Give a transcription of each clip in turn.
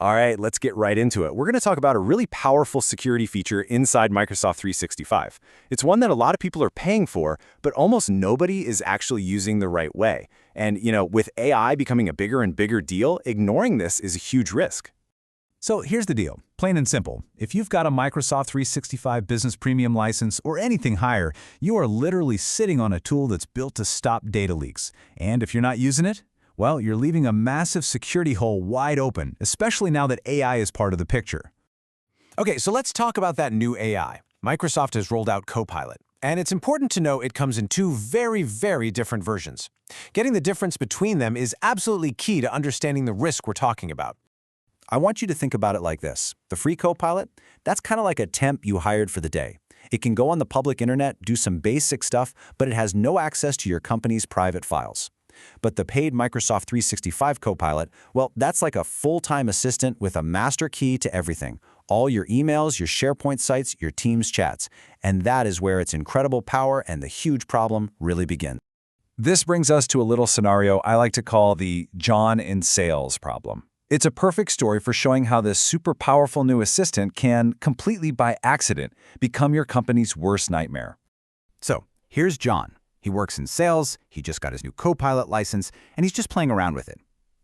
All right, let's get right into it. We're going to talk about a really powerful security feature inside Microsoft 365. It's one that a lot of people are paying for, but almost nobody is actually using the right way. And, with AI becoming a bigger and bigger deal, ignoring this is a huge risk. So here's the deal, plain and simple. If you've got a Microsoft 365 Business Premium license or anything higher, you are literally sitting on a tool that's built to stop data leaks. And if you're not using it, well, you're leaving a massive security hole wide open, especially now that AI is part of the picture. Okay, so let's talk about that new AI. Microsoft has rolled out Copilot, and it's important to know it comes in two very, very different versions. Getting the difference between them is absolutely key to understanding the risk we're talking about. I want you to think about it like this. The free Copilot, that's kind of like a temp you hired for the day. It can go on the public internet, do some basic stuff, but it has no access to your company's private files. But the paid Microsoft 365 Copilot, well, that's like a full-time assistant with a master key to everything. All your emails, your SharePoint sites, your Teams chats. And that is where its incredible power and the huge problem really begin. This brings us to a little scenario I like to call the John in sales problem. It's a perfect story for showing how this super powerful new assistant can, completely by accident, become your company's worst nightmare. So, here's John. He works in sales, he just got his new Copilot license, and he's just playing around with it.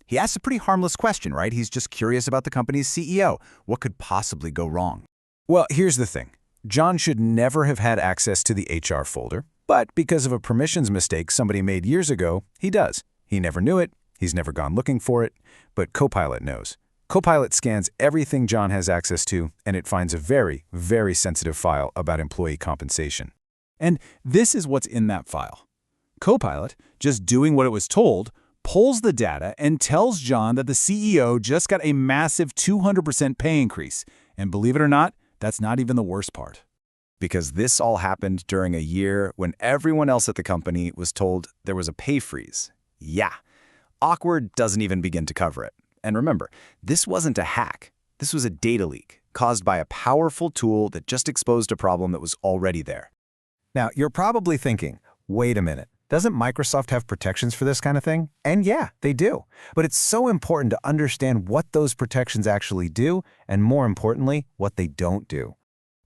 He asks a pretty harmless question, right? He's just curious about the company's CEO. What could possibly go wrong? Well, here's the thing. John should never have had access to the HR folder, but because of a permissions mistake somebody made years ago, he does. He never knew it, he's never gone looking for it, but Copilot knows. Copilot scans everything John has access to, and it finds a very, very sensitive file about employee compensation. And this is what's in that file. Copilot, just doing what it was told, pulls the data and tells John that the CEO just got a massive 200% pay increase. And believe it or not, that's not even the worst part. Because this all happened during a year when everyone else at the company was told there was a pay freeze. Yeah, awkward doesn't even begin to cover it. And remember, this wasn't a hack. This was a data leak caused by a powerful tool that just exposed a problem that was already there. Now, you're probably thinking, wait a minute, doesn't Microsoft have protections for this kind of thing? And yeah, they do. But it's so important to understand what those protections actually do, and more importantly, what they don't do.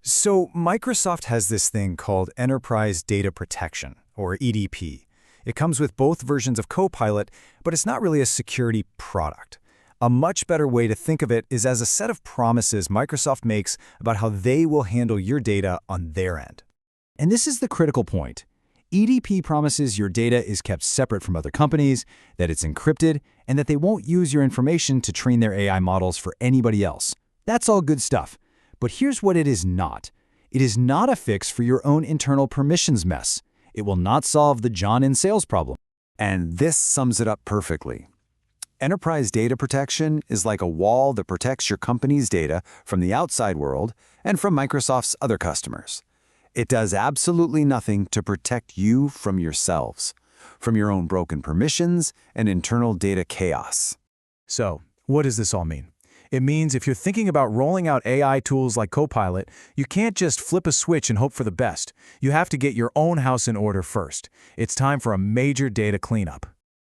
So Microsoft has this thing called Enterprise Data Protection, or EDP. It comes with both versions of Copilot, but it's not really a security product. A much better way to think of it is as a set of promises Microsoft makes about how they will handle your data on their end. And this is the critical point. EDP promises your data is kept separate from other companies, that it's encrypted, and that they won't use your information to train their AI models for anybody else. That's all good stuff. But here's what it is not. It is not a fix for your own internal permissions mess. It will not solve the John in sales problem. And this sums it up perfectly. Enterprise data protection is like a wall that protects your company's data from the outside world and from Microsoft's other customers. It does absolutely nothing to protect you from yourselves, from your own broken permissions and internal data chaos. So, what does this all mean? It means if you're thinking about rolling out AI tools like Copilot, you can't just flip a switch and hope for the best. You have to get your own house in order first. It's time for a major data cleanup.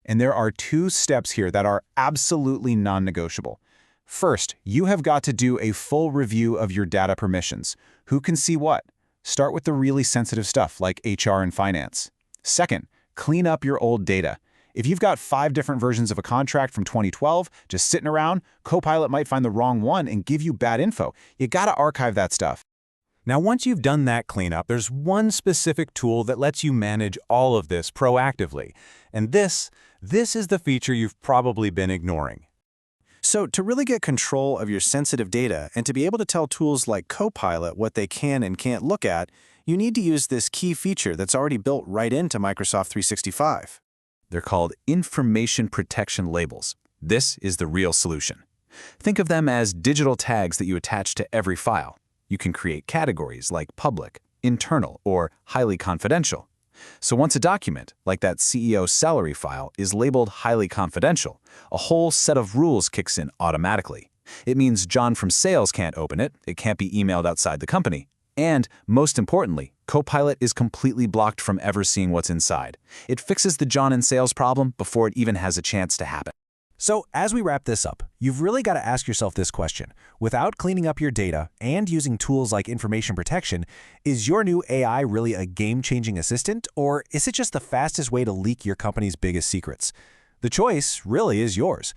And there are two steps here that are absolutely non-negotiable. First, you have got to do a full review of your data permissions. Who can see what? Start with the really sensitive stuff like HR and finance. Second, clean up your old data. If you've got 5 different versions of a contract from 2012 just sitting around, Copilot might find the wrong one and give you bad info. You gotta archive that stuff. Now, once you've done that cleanup, there's one specific tool that lets you manage all of this proactively. And this is the feature you've probably been ignoring. So to really get control of your sensitive data and to be able to tell tools like Copilot what they can and can't look at, you need to use this key feature that's already built right into Microsoft 365. They're called information protection labels. This is the real solution. Think of them as digital tags that you attach to every file. You can create categories like public, internal, or highly confidential. So once a document, like that CEO salary file, is labeled highly confidential, a whole set of rules kicks in automatically. It means John from sales can't open it, it can't be emailed outside the company, and, most importantly, Copilot is completely blocked from ever seeing what's inside. It fixes the John in sales problem before it even has a chance to happen. So as we wrap this up, you've really got to ask yourself this question. Without cleaning up your data and using tools like information protection, is your new AI really a game-changing assistant, or is it just the fastest way to leak your company's biggest secrets? The choice really is yours.